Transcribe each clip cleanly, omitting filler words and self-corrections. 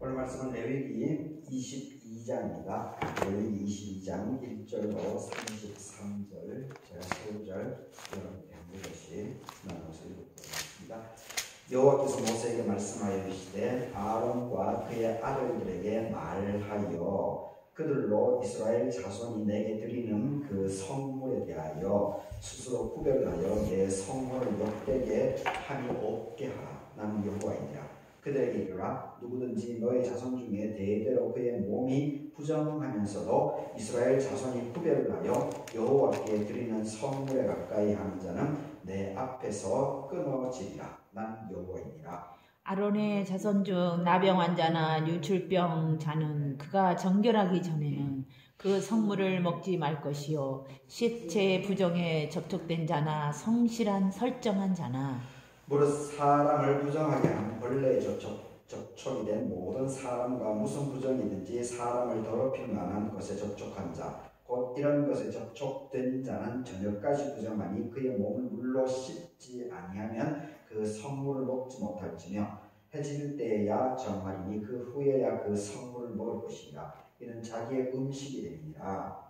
오늘 말씀은 레위기 22장입니다. 레위기 22장 1절로 33절, 제가 15절 여러분께 한 번씩 나눠서 읽어보겠습니다. 여호와께서 모세에게 말씀하여 이르시되 아론과 그의 아들들에게 말하여 그들로 이스라엘 자손이 내게 드리는 그 성물에 대하여 스스로 구별하여 내 성물을 욕되게 함이 없게 하라. 나는 여호와이니라. 그들에게 이르라. 누구든지 너의 자손 중에 대대로 그의 몸이 부정하면서도 이스라엘 자손이 구별을 하여 여호와께 드리는 성물에 가까이 하는 자는 내 앞에서 끊어지리라. 난 여호와이니라. 아론의 자손 중 나병 환자나 유출병 자는 그가 정결하기 전에는 그 성물을 먹지 말 것이요, 시체 부정에 접촉된 자나 성실한 설정한 자나 무릇 사람을 부정하게 하는 벌레에 접촉이 된 모든 사람과 무슨 부정이든지 사람을 더럽힐 만한 것에 접촉한 자, 곧 이런 것에 접촉된 자는 저녁까지 부정하니 그의 몸을 물로 씻지 아니하면 그 성물을 먹지 못할지며 해질 때야 정하리니 그 후에야 그 성물을 먹을 것이니라. 이는 자기의 음식이 되니라.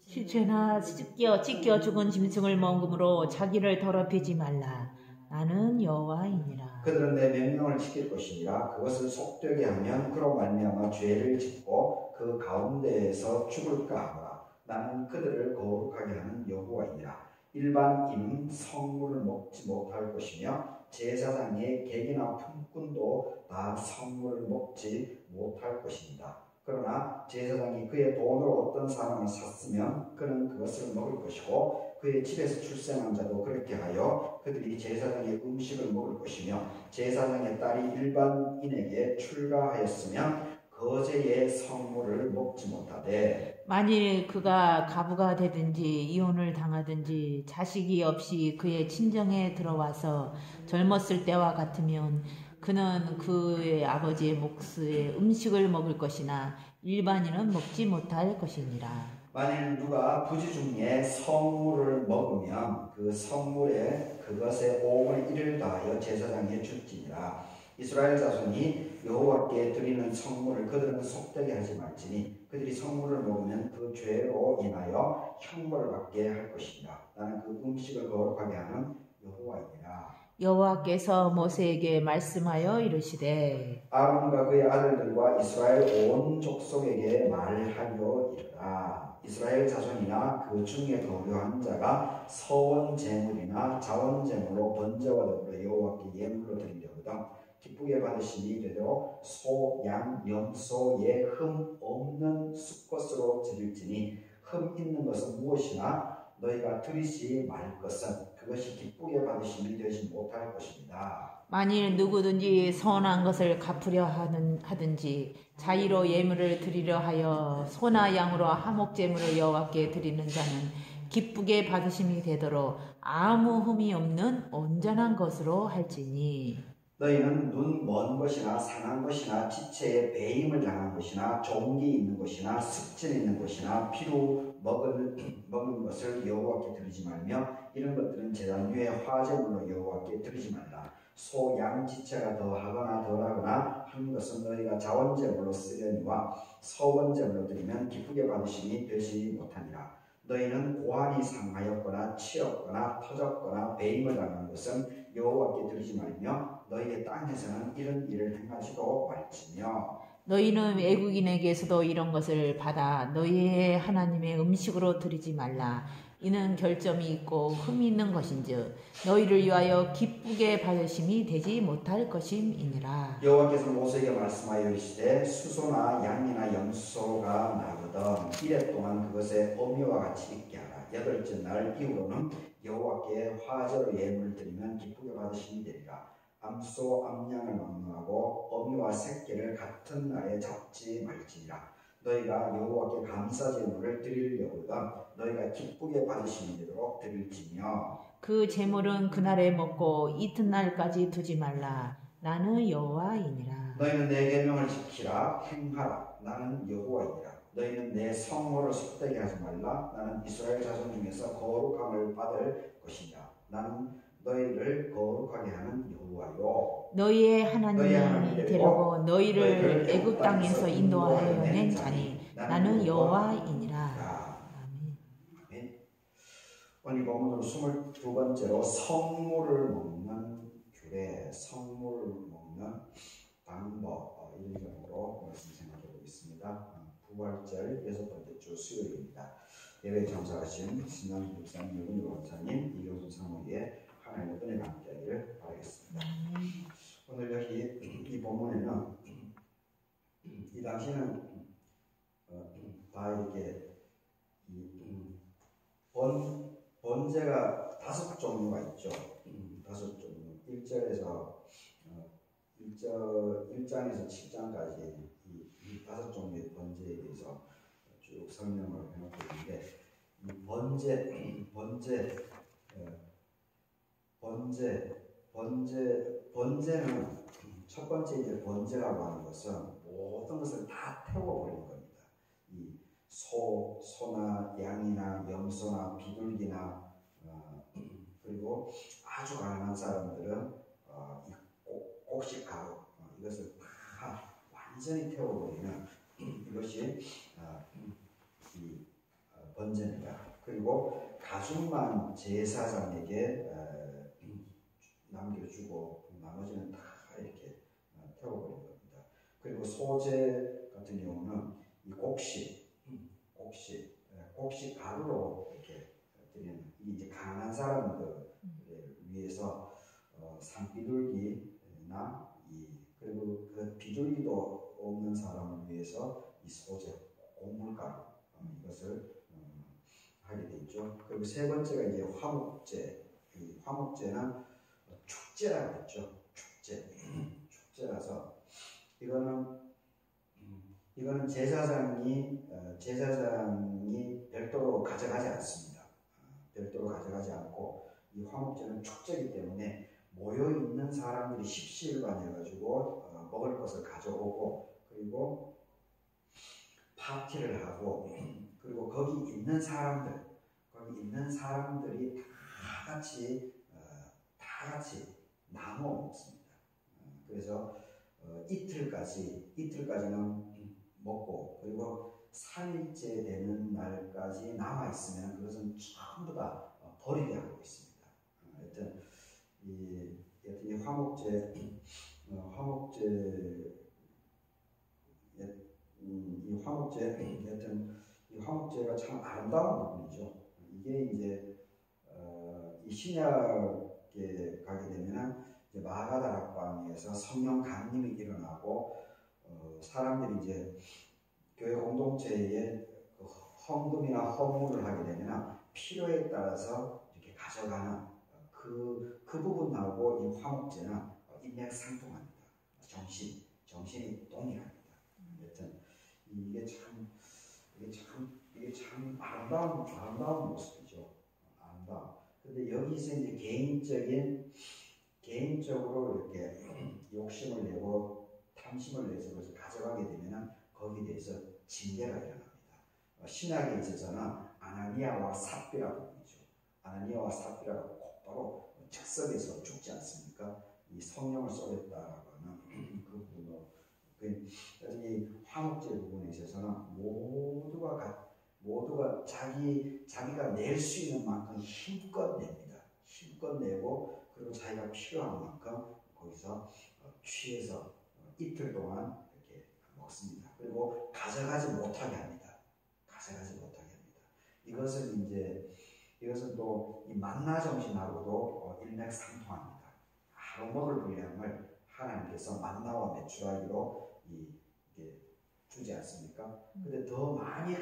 시체나 찢겨 죽은 짐승을 먹음으로 자기를 더럽히지 말라. 나는 여호와이니라. 그들은 내 명령을 지킬 것이니라. 그것을 속되게 하면 그로 말미암아 죄를 짓고 그 가운데에서 죽을까 하노라. 나는 그들을 거룩하게 하는 여호와이니라. 일반인은 성물을 먹지 못할 것이며 제사장의 객이나 품꾼도 다 성물을 먹지 못할 것입니다. 그러나 제사장이 그의 돈으로 어떤 사람을 샀으면 그는 그것을 먹을 것이고 그의 집에서 출생한 자도 그렇게 하여 그들이 제사장의 음식을 먹을 것이며 제사장의 딸이 일반인에게 출가하였으면 거제의 성물을 먹지 못하되 만일 그가 가부가 되든지 이혼을 당하든지 자식이 없이 그의 친정에 들어와서 젊었을 때와 같으면 그는 그의 아버지의 몫의 음식을 먹을 것이나 일반인은 먹지 못할 것이니라. 만일 누가 부지 중에 성물을 먹으면 그 성물에 그것의 5분의 1을 다하여 제사장에 줄지니라. 이스라엘 자손이 여호와께 드리는 성물을 그들은 속되게 하지 말지니 그들이 성물을 먹으면 그 죄로 인하여 형벌을 받게 할 것이니라. 나는 그 음식을 거룩하게 하는 여호와이니라. 여호와께서 모세에게 말씀하여 이르시되 아론과 그의 아들들과 이스라엘 온 족속에게 말하여 이르라. 이스라엘 자손이나 그 중에 거류한 자가 서원 제물이나 자원 제물로 번제와 더불어 여호와께 예물로 드리려거든 기쁘게 받으심이 되도록 소, 양, 염소의 흠 없는 수컷으로 드릴지니 흠 있는 것은 무엇이나 너희가 드리지 말 것은 그것이 기쁘게 받으심이 되지 못할 것입니다. 만일 누구든지 선한 것을 갚으려 하든지 자의로 예물을 드리려 하여 소나 양으로 화목제물을 여호와께 드리는 자는 기쁘게 받으심이 되도록 아무 흠이 없는 온전한 것으로 할지니 너희는 눈 먼 것이나 상한 것이나 지체에 배임을 당한 것이나 종기 있는 것이나 습진 있는 것이나 피로 먹은 것을 여호와께 드리지 말며 이런 것들은 제단 위에 화제물로 여호와께 드리지 말라. 소, 양 지체가 더하거나 덜하거나 한 것은 너희가 자원제물로 쓰려니와 서원제물로 드리면 기쁘게 받으심이 되지 못하니라. 너희는 고환이 상하였거나 치였거나 터졌거나 배임을 당한 것은 여호와께 드리지 말며 너희의 땅에서는 이런 일을 행하지도 말지며 너희는 외국인에게서도 이런 것을 받아 너희의 하나님의 음식으로 드리지 말라. 이는 결점이 있고 흠이 있는 것인즉 너희를 위하여 기쁘게 받으심이 되지 못할 것임이니라. 여호와께서 모세에게 말씀하여 이르시되 수소나 양이나 염소가 나거든 이래 동안 그것에 어미와 같이 있게 하라. 여덟째 날 이후로는 여호와께 화제로 예물을 드리면 기쁘게 받으심이 되리라. 암소, 암양을 막론하고 어미와 새끼를 같은 날에 잡지 말지니라. 너희가 여호와께 감사 제물을 드리려거든 너희가 기쁘게 받으심이 되도록 드릴지며 그 제물은 그날에 먹고 이튿날까지 두지 말라. 나는 여호와이니라. 너희는 내 계명을 지키라 행하라. 나는 여호와이니라. 너희는 내 성물을 속되게 하지 말라. 나는 이스라엘 자손 중에서 거룩함을 받을 것이니라. 나는 너희를 거룩하게 하는 여호와요. 너희의 하나님이 되려고 너희를 애굽 땅에서 인도하여 낸 자니 나는 여호와이니라. 아멘. 아멘. 오늘 본문은 22번째로 성물을 먹는 규례, 성물을 먹는 방법, 이런 점으로 말씀 생각해 보겠습니다. 부활절 6번째 주 수요일입니다. 예배 참석하신 신남 목사님, 유근 원사님, 이경순 사모님의 하나님의 은혜가 함께하기를 바라겠습니다. 오늘 여기 이 본문에는 이 당시는 다 이렇게 번제가 5종류가 있죠. 5종류. 1장에서 7장까지 이 5종류의 번제에 대해서 쭉 설명을 해놓고 있는데, 이 번제는 첫 번째 이제 번제라고 하는 것은 모든 것을 다 태워버리는 겁니다. 이 소나 양이나 염소나 비둘기나 그리고 아주 가난한 사람들은 이 곡식가루 이것을 다 완전히 태워버리는 이것이 이 번제입니다. 그리고 가죽만 제사장에게 남겨주고 나머지는 다 이렇게 태워버린 겁니다. 그리고 소제 같은 경우는 이 곡식 가루로 이렇게 드리는, 이제 가난한 사람들을 위해서 산비둘기나 그리고 그 비둘기도 없는 사람을 위해서 이 소제 곡물가루 이것을 하게 되죠. 그리고 세 번째가 이제 화목제. 이 화목제는 축제라고 했죠. 축제라서 이거는 제사장이 별도로 가져가지 않습니다. 별도로 가져가지 않고, 이 화목제는 축제이기 때문에 모여 있는 사람들이 십시일반해가지고 먹을 것을 가져오고, 그리고 파티를 하고, 그리고 거기 있는 사람들이 다 같이 나눠 먹습니다. 그래서 이틀까지는 먹고, 그리고 3일째 되는 날까지 남아 있으면 그것은 전부 다 버리게 하고 있습니다. 하여튼 이 화목제 이 화목제가 참 아름다운 부분이죠. 이게 이제 이 신약에 가게 되면은 이제 마가다락방에서 성령 강림이 일어나고 사람들이 이제 교회 공동체에 그 헌금이나 헌물을 하게 되면 필요에 따라서 이렇게 가져가는 그 부분하고 이 화목제는 일맥상통합니다. 정신이 동일합니다. 여튼 이게 참 아름다운 모습이죠. 아름다움. 근데 여기서 이제 개인적으로 이렇게 욕심을 내고 탐심을 내서 그것을 가져가게 되면은 거기에 대해서 징계가 일어납니다. 신약에 있어서는 아나니아와 삽비라고 부르죠. 아나니아와 삽비라가 곧바로 즉석에서 죽지 않습니까? 이 성령을 쏟았다라고 하는 그 부분으로, 이 화목제 부분에 있어서는 모두가 자기가 낼 수 있는 만큼 힘껏 냅니다. 힘껏 내고, 그리고 자기가 필요한 만큼 거기서 취해서 이틀 동안 이렇게 먹습니다. 그리고 가져가지 못하게 합니다. 이것은 또 이 만나 정신하고도 일맥상통합니다. 하루 먹을 분량을 하나님께서 만나와 메추라기로 이게 주지 않습니까? 근데 더 많이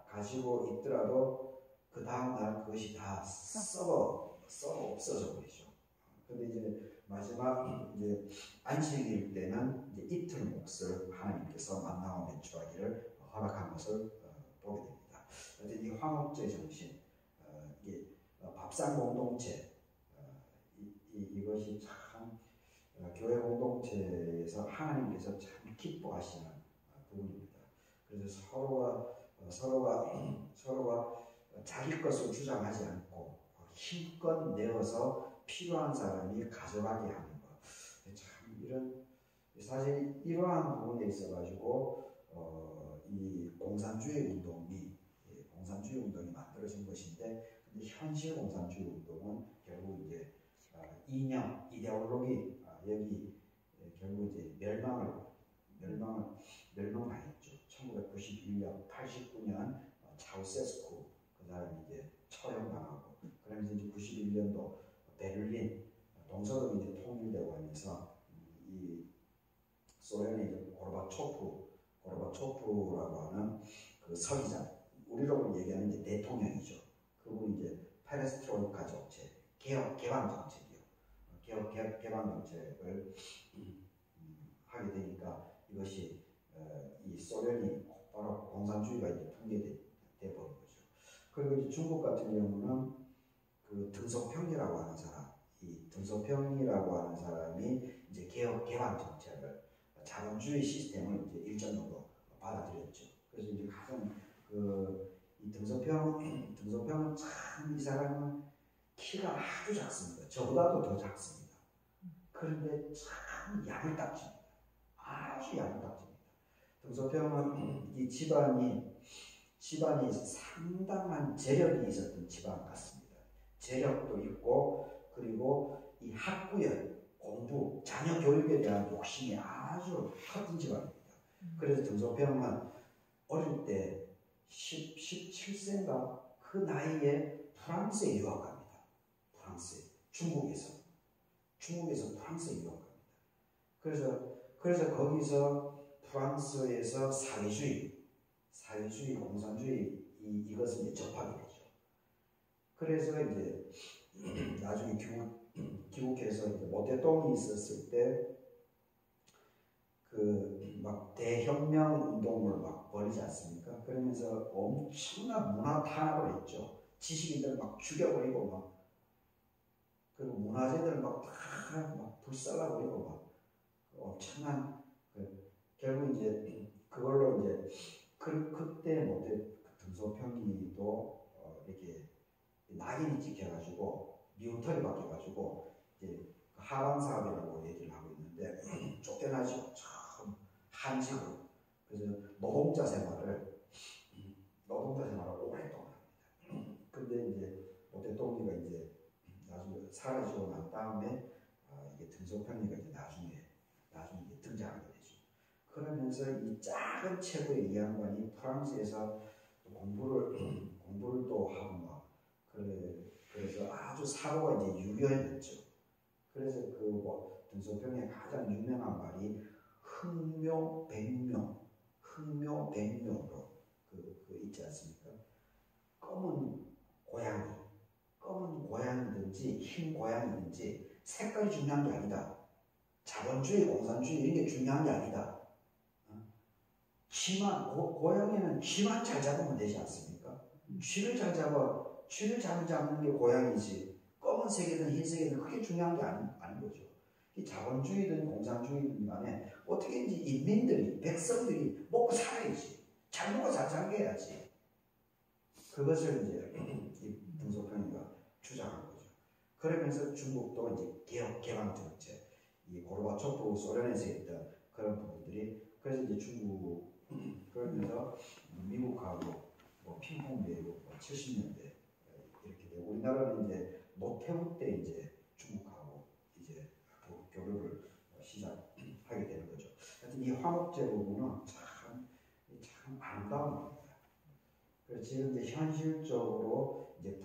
가지고 있더라도 그 다음날 그것이 다 썩어 없어져 버리죠. 근데 이제 마지막 이제 안식일 때는 이제 이틀 몫을 하나님께서 만나와 메추라기를 허락한 것을 보게 됩니다. 이 화목제 정신, 이게 밥상 공동체, 이것이 참 교회 공동체에서 하나님께서 참 기뻐하시는 부분입니다. 그래서 서로가 자기 것을 주장하지 않고 힘껏 내어서 필요한 사람이 가져가게 하는 것. 참 이런 사실 이러한 부분에 있어가지고 이 공산주의 운동이 만들어진 것인데, 근데 현실 공산주의 운동은 결국 이제 이념, 이데올로기 여기 결국 이제 멸망당했죠. 1991년, 89년 차우세스쿠 그 사람이 이제 처형당하고, 그러면서 이제 91년도 베를린 동서독이 이제 통일되고 하면서 이 소련의 이제 고르바초프라고 하는 그 서기장, 우리로 얘기하는 이제 대통령이죠. 그분이 이제 페레스트로이카 정책, 개방 정책이요. 개방 정책을 하게 되니까 이것이 이 소련이 바로 공산주의가 이제 붕괴돼 버린 거죠. 그리고 이제 중국 같은 경우는 그 등소평이라고 하는 사람, 이 등소평이라고 하는 사람이 이제 개방 정책을, 자본주의 시스템을 이제 일정 정도 받아들였죠. 그래서 이제 가장 이 등소평은 참, 이 사람은 키가 아주 작습니다. 저보다도 더 작습니다. 그런데 참 야물딱집니다. 아주 야물딱집니다. 등소평은 이 집안이 상당한 재력이 있었던 집안 같습니다. 재력도 있고, 그리고 이 학구열, 공부, 자녀 교육에 대한 욕심이 아주 컸던 집안입니다. 그래서 등소평은 어릴 때 17세인가 그 나이에 프랑스에 유학합니다. 중국에서 프랑스에 유학합니다. 그래서 거기서 프랑스에서 사회주의, 공산주의 이것을 이제 접하게 되죠. 그래서 이제 나중에 귀국해서 이제 모태똥이 있었을 때 그 막 대혁명 운동을 막 벌이지 않습니까? 그러면서 엄청난 문화 탄압을 했죠. 지식인들 막 죽여버리고 막, 그리고 문화재들 막 불살라버리고 막 엄청난 결국 이제 그걸로 이제 그때 등소평이도 이렇게 낙인이 찍혀가지고 미운털이 바뀌어가지고 이제 하방사업이라고 얘기를 하고 있는데 쫓겨나죠. 참 한직으로. 그래서 노동자 생활을 오랫동안 합니다. 근데 이제 모태똥이가 이제 나중에 사라지고 난 다음에 이게 등소평이가 이제 나중에 이제 등장하게 되죠. 그러면서 이 작은 체구의 이 양반이 프랑스에서 공부를 또 하고 막 그래서 아주 사고가 이제 유효했죠. 그래서 등소평의 가장 유명한 말이 흥묘백묘로 있지 않습니까? 검은 고양이든지 흰 고양이든지 색깔이 중요한 게 아니다. 자본주의, 공산주의 이런 게 중요한 게 아니다. 고양이는 쥐만 잘 잡으면 되지 않습니까? 쥐를 잘 잡는 게 고양이지. 검은색이든 흰색이든 그게 중요한 게 아닌 거죠. 이 자본주의든 공산주의든 간에 어떻게든지 인민들이, 백성들이 먹고 살아야지. 잘 먹고 잘 살게 해야지. 그것을 이제 이 등소평이가 주장한 거죠. 그러면서 중국도 이제 개방 정책, 이 고르바초프 소련에서 했던 그런 부분들이, 그래서 이제 중국 그러면서 미국하고 핑퐁 대국 70년대 이렇게 되고, 우리나라는 이제 노태우 때 이제 중국하고 이제 교류를 시작하게 되는 거죠. 하여튼 이 화목제 부분은 참 아름다운 겁니다. 그래서 지금 이제 현실적으로 이제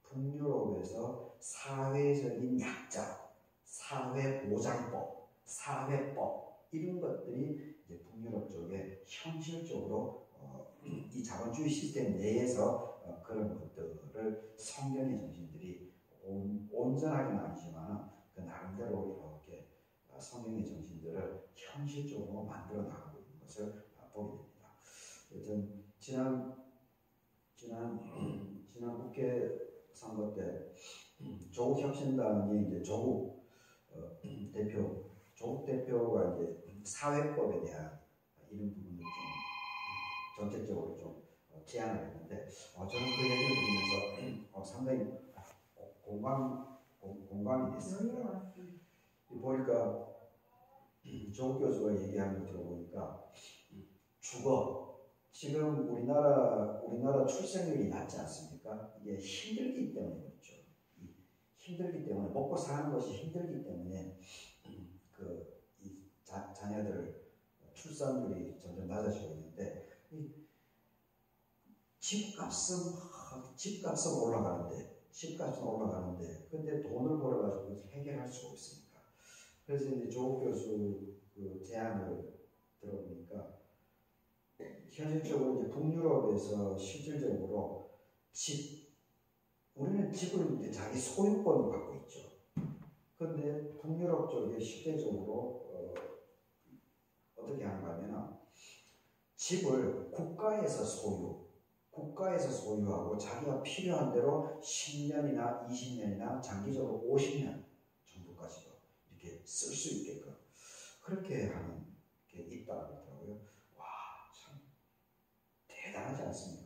북유럽에서 사회적인 약자, 사회보장법, 사회법 이런 것들이 이제 북유럽 쪽에 현실적으로 이 자본주의 시스템 내에서 그런 것들을 성경의 정신들이 온전하게는 아니지만 그 나름대로 이렇게 성경의 정신들을 현실적으로 만들어 나가고 있는 것을 보게 됩니다. 여튼 지난 국회 선거 때 조국 혁신당이 이제 조국 대표가 이제 사회법에 대한 이런 부분을 좀 정책적으로 좀 제안을 했는데 저는 그 얘기를 들으면서 상당히 공감이 됐습니다. 보니까 조 교수가 얘기하는 거 들어보니까 주거 지금 우리나라 출생률이 낮지 않습니까? 이게 힘들기 때문에 그렇죠. 힘들기 때문에 먹고 사는 것이 힘들기 때문에 이 자녀들 출산율이 점점 낮아지고 있는데 집값은 올라가는데 근데 돈을 벌어가지고 해결할 수가 없으니까 그래서 이제 조 교수 그 제안을 들어보니까 현실적으로 이제 북유럽에서 실질적으로 우리는 집을 이제 자기 소유권을 갖고 있죠. 그런데 북유럽 쪽에 실제적으로 어떻게 하는가 하면 집을 국가에서 소유하고 자기가 필요한 대로 10년이나 20년이나 장기적으로 50년 정도까지도 이렇게 쓸 수 있게끔 그렇게 하는 게 있다고 그러더라고요. 와, 참 대단하지 않습니까?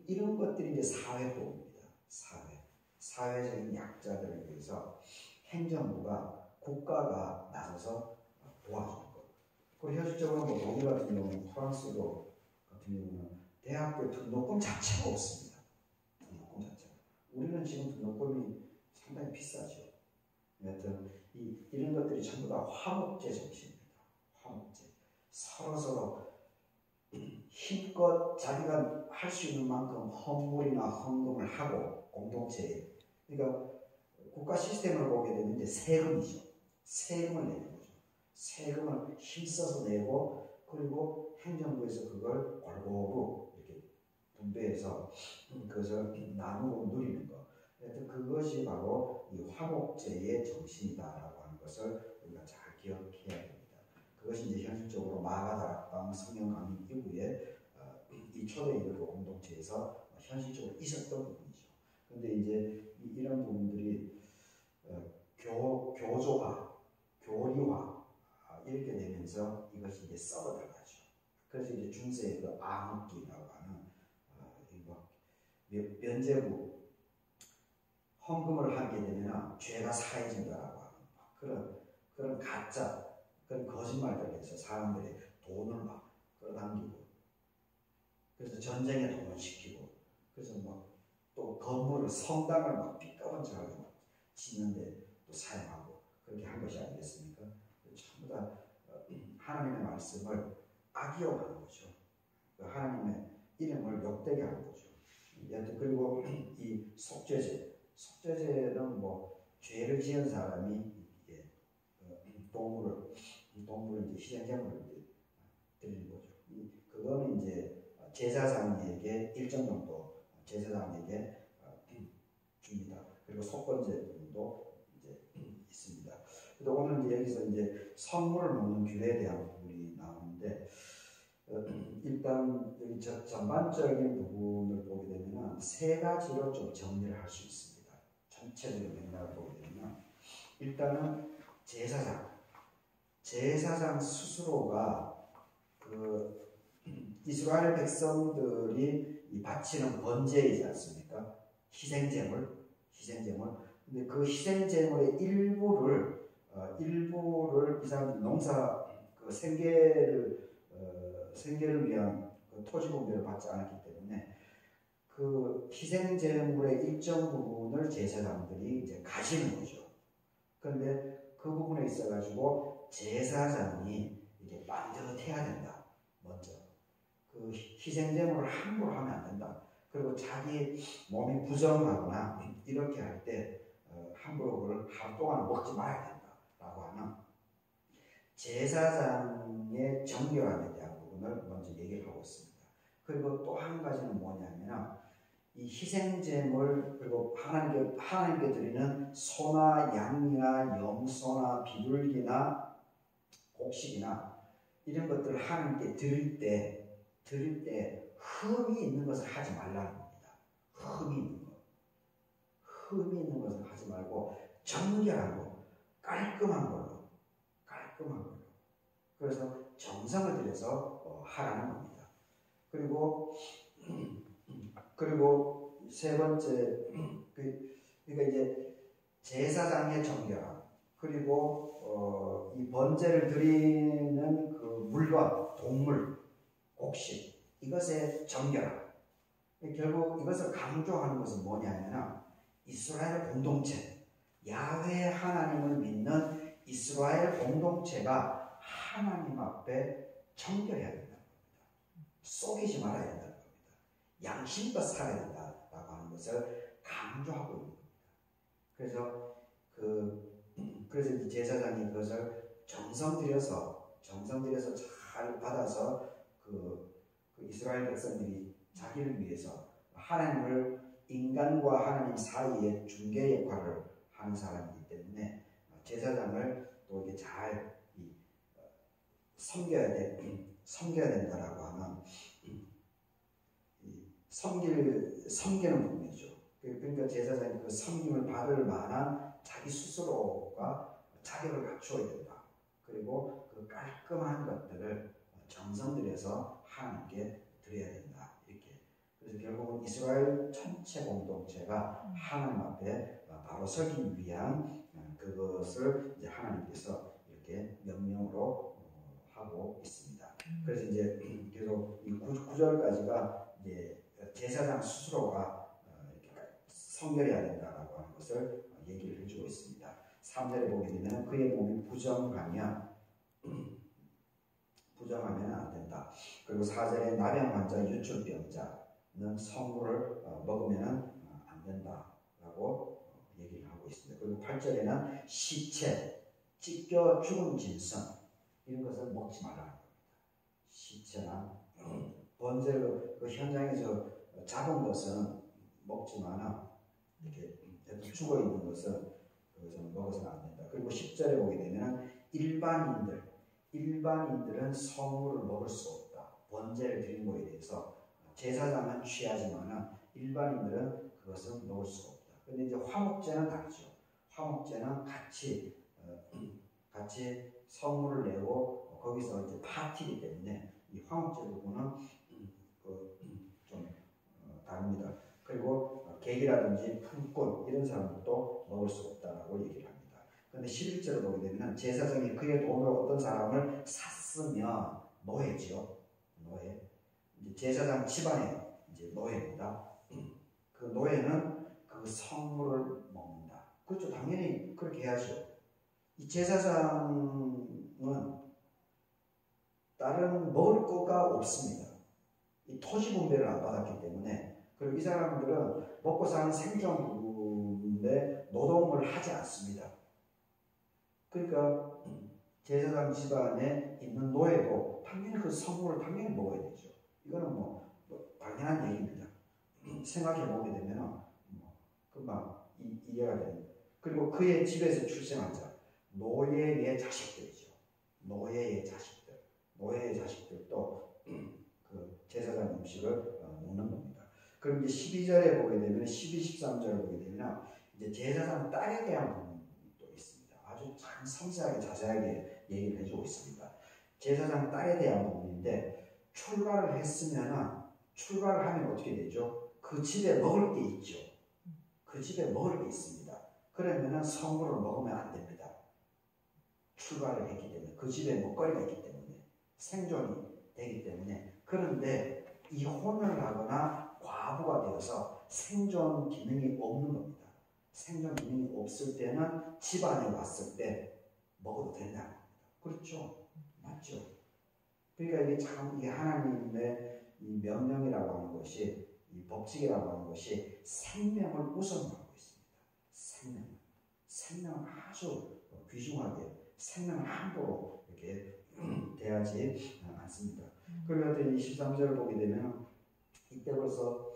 이런 것들이 이제 사회보험입니다. 사회적인 약자들을 위해서 행정부가 국가가 나서서 도와주는 것. 그리고 현실적으로 뭐 독일 같은 경우는 프랑스도 같은 경우는 대학교 등록금 자체가 없습니다. 등록금 자체가. 우리는 지금 등록금이 상당히 비싸죠. 여하튼 이런 것들이 전부 다 화목제 정신입니다. 화목제. 서로 힘껏 자기가 할 수 있는 만큼 헌물이나 헌금을 하고 공동체에 그러니까 국가 시스템을 보게 되면 이제 세금이죠. 세금을 내는 거죠. 세금을 힘써서 내고 그리고 행정부에서 그걸 골고루 이렇게 분배해서 그것을 나누고 누리는 것. 하여튼 그것이 바로 이 화목제의 정신이다라고 하는 것을 우리가 잘 기억해야 됩니다. 그것이 이제 현실적으로 마가다락방 성령 강림 이후에 이 초대 기독교 공동체에서 현실적으로 있었던 부분이죠. 그런데 이제 이런 부분들이 교조화, 교리화 이렇게 되면서 이것이 이제 썩어 들어가죠. 그래서 이제 중세의 그 암흑기라고 하는 면제부 헌금을 하게 되면 죄가 사해진다라고 하는 그런 가짜 그런 거짓말들을 해서 사람들이 돈을 막 끌어당기고 그래서 전쟁에 돈을 시키고 그래서 막 또 건물을 성당을 막 삐까번쩍하게 짓는데 또 사용하고 그렇게 한 것이 아니겠습니까? 전부 다 하나님의 말씀을 악용하는 거죠. 하나님의 이름을 욕되게 하는 거죠. 그리고 이 속죄제는 뭐 죄를 지은 사람이 동물을 이제 희생제물을 드리는 거죠. 그거는 이제 제사장에게 일정 정도 제사장에게 줍니다. 그리고 속건제도 이제 있습니다. 그래서 오늘 이제 여기서 이제 선물을 먹는 규례에 대한 부분이 나오는데 일단 여기 전반적인 부분을 보게 되면 세 가지로 좀 정리를 할 수 있습니다. 전체적인 맥락을 보게 되면 일단은 제사장 스스로가 그 이스라엘 백성들이 바치는 번제이지 않습니까? 희생제물. 근데 그 희생제물의 일부를 이 사람들이 농사 그 생계를 위한 그 토지분배를 받지 않았기 때문에 그 희생제물의 일정 부분을 제사장들이 이제 가지는 거죠. 그런데 그 부분에 있어가지고 제사장이 이게 반듯해야 된다. 먼저 그 희생제물을 함부로 하면 안 된다. 그리고 자기 몸이 부정하거나 이렇게 할 때 함부로 그걸 하루 동안 먹지 말아야 된다라고 하는 제사장의 정결함에 대한 부분을 먼저 얘기를 하고 있습니다. 그리고 또 한 가지는 뭐냐면 이 희생제물 그리고 하나님께 드리는 소나 양이나 염소나 비둘기나 곡식이나 이런 것들을 하나님께 드릴 때 흠이 있는 것을 하지 말라는 겁니다. 흠이 있는 것을 하지 말고 정결한 거, 깔끔한 걸로. 그래서 정성을 들여서 하라는 겁니다. 그리고 세 번째 그러니까 이제 제사장의 정결함 그리고 이 번제를 드리는 그 물건, 동물, 곡식 이것의 정결함. 결국 이것을 강조하는 것은 뭐냐면 이스라엘 공동체, 야훼 하나님을 믿는 이스라엘 공동체가 하나님 앞에 정결해야 된다는 겁니다. 속이지 말아야 된다는 겁니다. 양심껏 살아야 된다라고 하는 것을 강조하고 있는 겁니다. 그래서 이 제사장이 그것을 정성 들여서 잘 받아서 그 이스라엘 백성들이 자기를 위해서 하나님을 인간과 하나님 사이의 중개 역할을 하는 사람이기 때문에 제사장을 또 이렇게 잘 섬겨야 된다라고 하면 섬기는 부분이죠. 그러니까 제사장이 그 섬김을 받을 만한 자기 스스로가 자격을 갖추어야 된다. 그리고 그 깔끔한 것들을 정성 들여서 하나님께 드려야 된다. 이렇게. 그래서 결국은 이스라엘 전체 공동체가 하나님 앞에 바로 서기 위한 그것을 이제 하나님께서 이렇게 명령으로 하고 있습니다. 그래서 이제 계속 이 9절까지가 이제 제사장 스스로가 성결해야 된다라고 하는 것을 얘기를 해주고 있습니다. 3절에 보게 되면 그의 몸이 부정하면 안 된다. 그리고 4절에 나병 환자, 유출병자는 성물을 먹으면 안 된다라고 얘기를 하고 있습니다. 그리고 8절에는 시체, 찢겨 죽은 짐승 이런 것을 먹지 말라는 겁니다. 시체나 번제로 그 현장에서 잡은 것은 먹지만 이렇게 죽어 있는 것은 그것은 먹어서는 안 된다. 그리고 10절에 보게 되면 일반인들은 성물을 먹을 수 없다. 번제를 드린 것에 대해서 제사장은 취하지만 일반인들은 그것은 먹을 수 없다. 그런데 이제 화목제는 다르죠. 화목제는 같이 성물을 내고 거기서 이제 파티이기 때문에 이 화목제 부분은 좀 다릅니다. 그리고 객이라든지 품꾼 이런 사람들도 먹을 수 없다라고 얘기를 합니다. 그런데 11절을 보게 되면 제사장이 그의 돈으로 어떤 사람을 샀으면 노예죠. 노예. 이제 제사장 집안의 이제 노예입니다. 그 노예는 그 성물을 먹는다. 그렇죠. 당연히 그렇게 해야죠. 이 제사장은 다른 먹을 거가 없습니다. 이 토지 분배를 안 받았기 때문에. 그리고 이 사람들은 먹고 사는 생존인데 노동을 하지 않습니다. 그러니까 제사장 집안에 있는 노예도 당연히 그 성물을 당연히 먹어야 되죠. 이거는 뭐 당연한 얘기입니다. 생각해 보게 되면 금방 이해가 됩니다. 그리고 그의 집에서 출생한 자, 노예의 자식들이죠. 노예의 자식들도 그 제사장 음식을 먹는 겁니다. 그럼 이제 12절에 보게 되면 13절을 보게 되면 이제 제사장 딸에 대한 부분도 있습니다. 아주 참 섬세하게 자세하게 얘기를 해주고 있습니다. 제사장 딸에 대한 부분인데 출가를 하면 어떻게 되죠? 그 집에 먹을 게 있죠. 그 집에 먹을 게 있습니다. 그러면은 성물을 먹으면 안 됩니다. 출가를 했기 때문에 그 집에 먹거리가 있기 때문에 생존이 되기 때문에. 그런데 이혼을 하거나 과부가 되어서 생존 기능이 없는 겁니다. 생존 기능이 없을 때는 집안에 왔을 때 먹어도 된다는 겁니다. 그렇죠? 맞죠? 그러니까 이게 참 이 하나님의 이 명령이라고 하는 것이, 이 법칙이라고 하는 것이 생명을 우선하고 있습니다. 생명을 아주 귀중하게, 생명을 함부로 이렇게 대하지 않습니다. 그리고 이 13절을 보게 되면 이때 벌써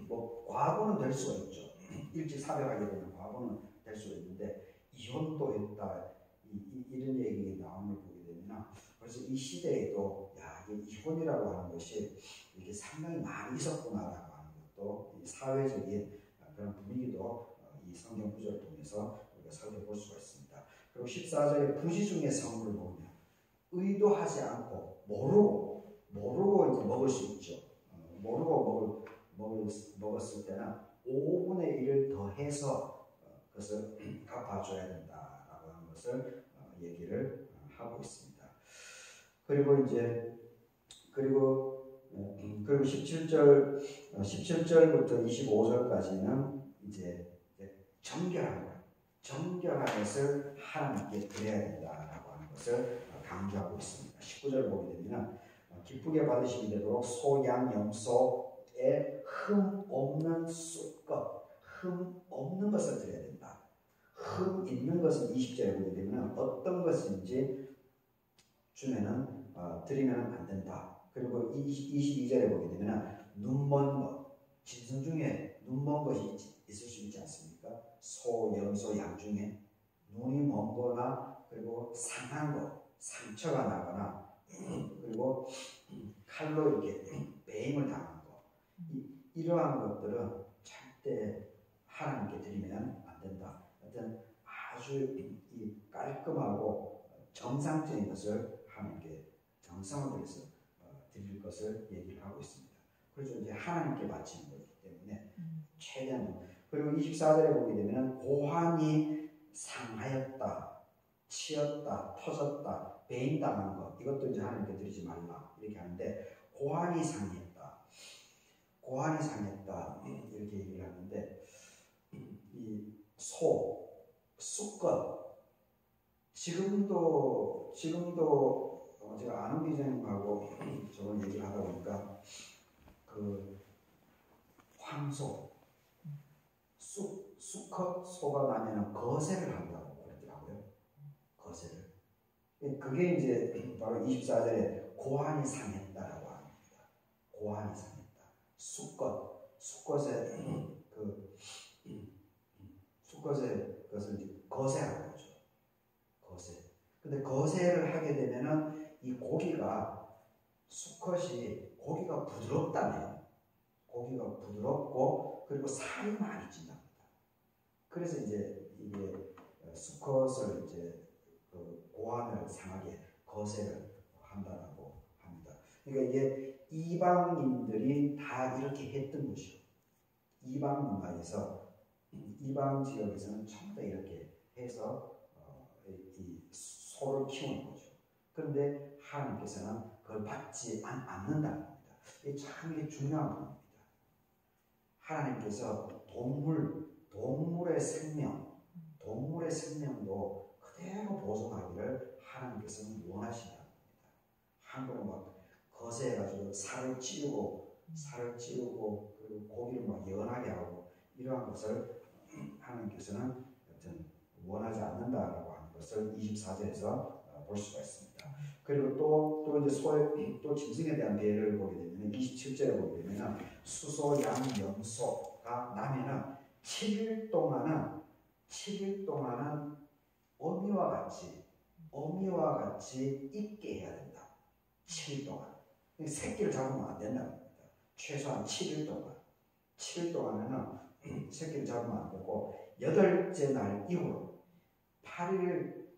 뭐 과거는 될 수가 있죠. 일찍 사별하게 되면 과거는 될 수가 있는데 이혼도 했다 이런 얘기 나오는 걸 보게 되면 벌써 이 시대에도 이혼이라고 하는 것이 이게 상당히 많이 있었구나라고 하는 것도 이 사회적인 그런 분위기도 이 성경 구절을 통해서 우리가 살펴볼 수가 있습니다. 그리고 14절에 부지 중에 성물을 먹으면 의도하지 않고 모르고 이제 먹을 수 있죠. 모르고 먹었을 때는 5분의 1을 더해서 그것을 갚아줘야 된다라고 하는 것을 얘기를 하고 있습니다. 그리고 17절부터 25절까지는 이제 정결한 것, 정결한 것을 하나님께 드려야 된다라고 하는 것을 강조하고 있습니다. 19절 보게 되면 기쁘게 받으시게 되도록 소, 양, 염소에 흠 없는 쑥것, 흠 없는 것을 드려야 된다. 흠 있는 것은 20절에 보게 되면 어떤 것인지 주면은 드리면 안 된다. 그리고 22절에 보게 되면 눈먼 것, 짐승 중에 눈먼 것이 있을 수 있지 않습니까? 소, 염소, 양 중에 눈이 먼 거나 그리고 상한 것, 상처가 나거나 그리고 칼로 이렇게 배임을 당한 것, 이러한 것들은 절대 하나님께 드리면 안 된다. 어떤 아주 이 깔끔하고 정상적인 것을 하나님께 정성을 들여서 드릴 것을 얘기를 하고 있습니다. 그래서 이제 하나님께 바치는 거기 때문에 최대한. 그리고 24절에 보게 되면 고환이 상하였다, 치였다, 터졌다, 배임당한 것, 이것도 이제 하나님께 드리지 말라 이렇게 하는데, 고환이 상했다, 고환이 상했다 이렇게 얘기를 하는데, 이 소, 쑥것, 지금도 제가 아는 기자님하고 저번 얘기를 하다 보니까 그 황소, 수컷 소가 나면은 거세를 한다고 그러더라고요. 거세를. 그게 이제 바로 24절에 고환이 상했다라고 합니다. 고환이 상했다. 수컷의 그것을 이제 거세하는 거죠. 거세. 근데 거세를 하게 되면은 이 수컷이 고기가 부드럽다네요. 고기가 부드럽고 그리고 살이 많이 찐답니다. 그래서 이제 이게 수컷을 이제 그 고환을 상하게 거세를 한다라고 합니다. 그러니까 이게 이방인들이 다 이렇게 했던 것이요. 이방 문화에서, 이방 지역에서는 전부 다 이렇게 해서 이 소를 키우는 거죠. 그런데 하나님께서는 그걸 받지 않는다는 겁니다. 이게 참 중요한 겁니다. 하나님께서 동물의 생명도 그대로 보존하기를 하나님께서는 원하신다는 겁니다. 함부로 막 거세해가지고 살을 찌우고 그리고 고기를 막 연하게 하고 이러한 것을 하나님께서는 원하지 않는다라고 하는 것을 24절에서 볼 수가 있습니다. 그리고 또 이제 또 짐승에 대한 배를 보게 되면 27절에 보게 되면 수소, 양, 염소가 나면은 7일 동안은 어미와 같이 있게 해야 된다. 7일 동안. 새끼를 잡으면 안 된다는 겁니다. 최소한 7일 동안에는 새끼를 잡으면 안 되고, 8째 날 이후로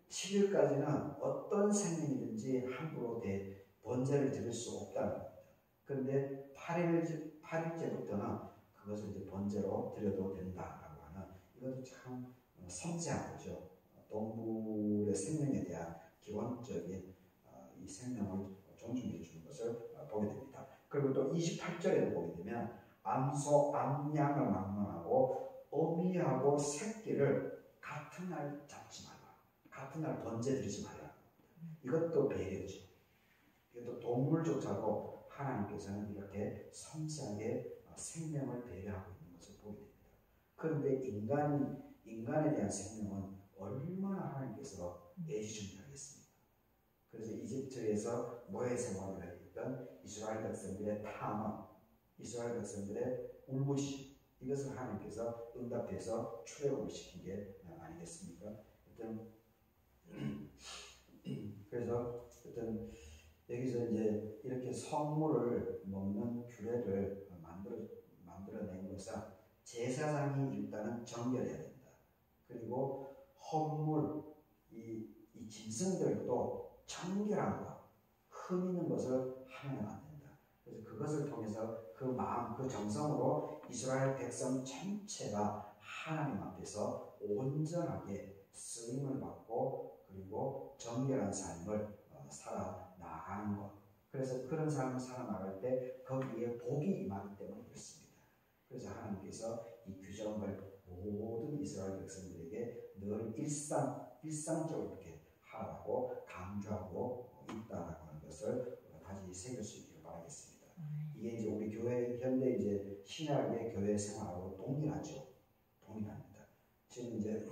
7일까지는 어떤 생명이든지 함부로 번제를 드릴 수 없다는 겁니다. 그런데 8일째부터는 그것을 이제 번제로 드려도 된다라고 하는, 이것도 참 섬세한 거죠. 동물의 생명에 대한 기본적인 이 생명을 존중해 주는 것을 보게 됩니다. 그리고 또 28절에 보게 되면 암소, 암양을 막론하고 어미하고 새끼를 같은 날 잡지 말라. 같은 날 번제 드리지 말라. 이것도 배려죠. 이것도 동물조차도 하나님께서는 이렇게 섬세하게 생명을 배려하고 있는 것을 보게 됩니다. 그런데 인간에 대한 생명은 얼마나 하나님께서 애지중지하겠습니까? 그래서 이집트에서 노예 생활을 했던 이스라엘 백성들의 탐험, 이스라엘 백성들의 울부짖음, 이것을 하나님께서 응답해서 출애굽을 시킨 게 아니겠습니까? 그래서 여기서 이제 이렇게 성물을 먹는 규례를 만들어낸 것은 제사장이 일단은 정결해야 된다. 그리고 헌물, 이 짐승들도 정결한 것, 흠 있는 것을 하면 안 된다. 그래서 그것을 통해서 그 마음, 그 정성으로 이스라엘 백성 전체가 하나님 앞에서 온전하게 쓰임을 받고 그리고 정결한 삶을 살아나가는 것. 그래서 그런 삶을 살아나갈 때 거기에 복이 임하기 때문에 그렇습니다. 그래서 하나님께서 이 규정을 모든 이스라엘 백성들에게 늘 일상적으로 이렇게 하라고 강조하고 있다라고 하는 것을 다시 새길 수 있기를 바라겠습니다. 이게 이제 우리 교회 현대 이제 신약의 교회 생활하고 동일합니다. 지금 이제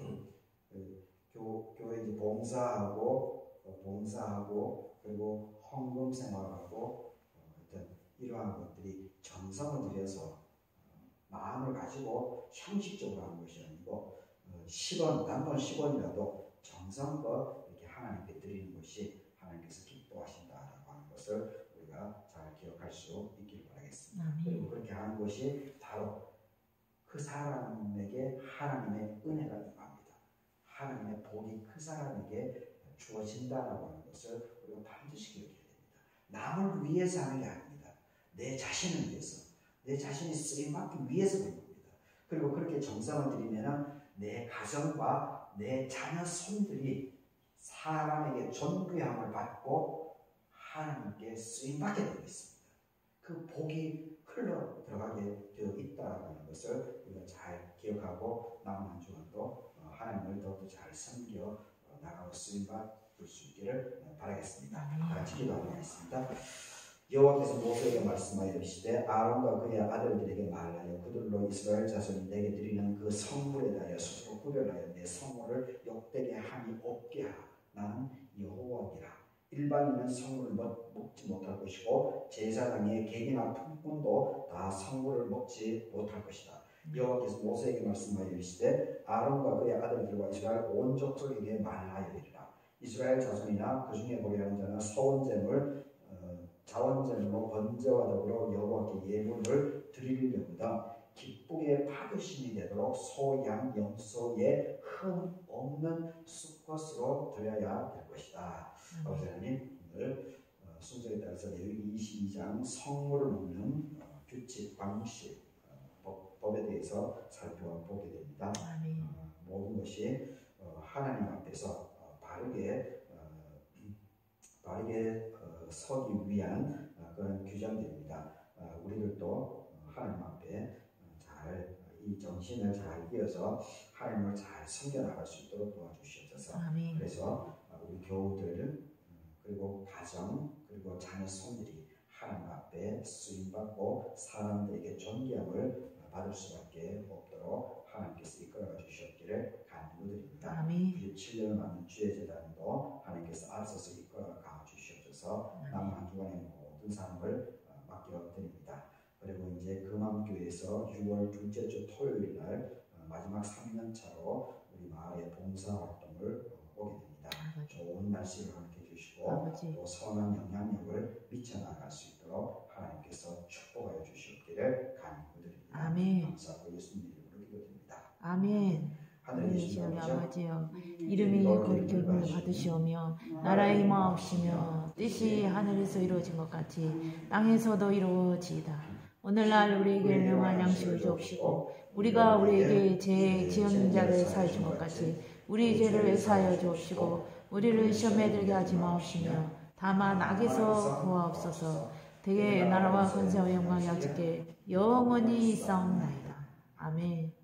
교회 이제 봉사하고 그리고 헌금 생활하고 어떤 이러한 것들이 정성을 들여서 마음을 가지고 형식적으로 하는 것이 아니고 10원, 단돈 10원이라도 정성껏 이렇게 하나님께 드리는 것이 하나님께서 기뻐하신다라고 하는 것을 우리가 잘 기억할 수 있기를 바라겠습니다. 그리고 그렇게 하는 것이 바로 그 사람에게 하나님의 은혜가 임합니다. 하나님의 복이 그 사람에게 주어진다라고 하는 것을 우리가 반드시 기억해야 됩니다. 남을 위해서 하는 게 아닙니다. 내 자신을 위해서, 내 자신이 쓰임받기 위해서 그런 겁니다. 그리고 그렇게 정성을 들이면 내 가정과 내 자녀 손들이 사람에게 존귀함을 받고 하나님께 쓰임받게 되어 있습니다. 그 복이 흘러 들어가게 되어 있다는 것을 우리가 잘 기억하고 남은 한 주간도 하나님을 더욱더 잘 섬겨 나가고 쓰임받을 수 있기를 바라겠습니다. 같이 기도하겠습니다. 여호와께서 모세에게 말씀하여 이르시되 아론과 그의 아들들에게 말하여 그들로 이스라엘 자손이 내게 드리는 그 성물에 대하여 스스로 구별하여 내 성물을 욕되게 함이 없게 하라. 나는 여호와니라. 일반인은 성물을 먹지 못할 것이고 제사장의 객이나 품꾼도 다 성물을 먹지 못할 것이다. 여호와께서 모세에게 말씀하여 이르시되 아론과 그의 아들들과 이스라엘 온 족속에게 말하여 이르라. 이스라엘 자손이나 그 중에 거류하는 자나 서원제물 자원제물로 번제와 더불어 여호와께 예물을 드리려보다 기쁘게 받으심이 되도록 소, 양, 염소의 흠 없는 수컷으로 드려야 될 것이다. 아버지 하나님, 오늘 순서에 따라서 레위기 22장 성물을 먹는 규칙, 방식, 법에 대해서 살펴보게 됩니다. 모든 것이 하나님 앞에서 바르게 서기 위한 그런 규정들입니다. 우리들도 하나님 앞에 잘 이 정신을 잘 이어서 하나님을 잘 섬겨나갈 수 있도록 도와주시옵소서. 그래서 우리 교우들 그리고 가정 그리고 자녀 손들이 하나님 앞에 쓰임받고 사람들에게 존귀함을 받을 수밖에 없도록 하나님께서 이끌어 주시옵기를 간구드립니다. 97년을 맞는 주의 재단도 하나님께서 앞서서 이끌어 가 주시옵소서. 남은 한 주간의 모든 삶을 맡겨드립니다. 그리고 이제 금암교회에서 6월 둘째 주 토요일 날 마지막 3년차로 우리 마을의 봉사활동을 오게 됩니다. 좋은 날씨를 함께 해주시고 또 선한 영향력을 미쳐나갈 수 있도록 하나님께서 축복하여 주시옵기를 간구드립니다. 감사하고 예수님 이름으로 기도드립니다. 아멘. 하늘이시여 아버지여, 이름이 거룩히 받으시오며 나라의 임하옵시며 뜻이 하늘에서 이루어진 것 같이 땅에서도 이루어지이다. 오늘날 우리에게 명한 양식을 주옵시고 우리가 우리에게 죄 지은 자를 사하여 준 것 같이 우리 죄를 사하여 주옵시고 우리를 시험에 들게 하지 마옵시며 다만 악에서 구하옵소서. 대개 나라와 권세와 영광이 아직게 영원히 있사옵나이다. 아멘.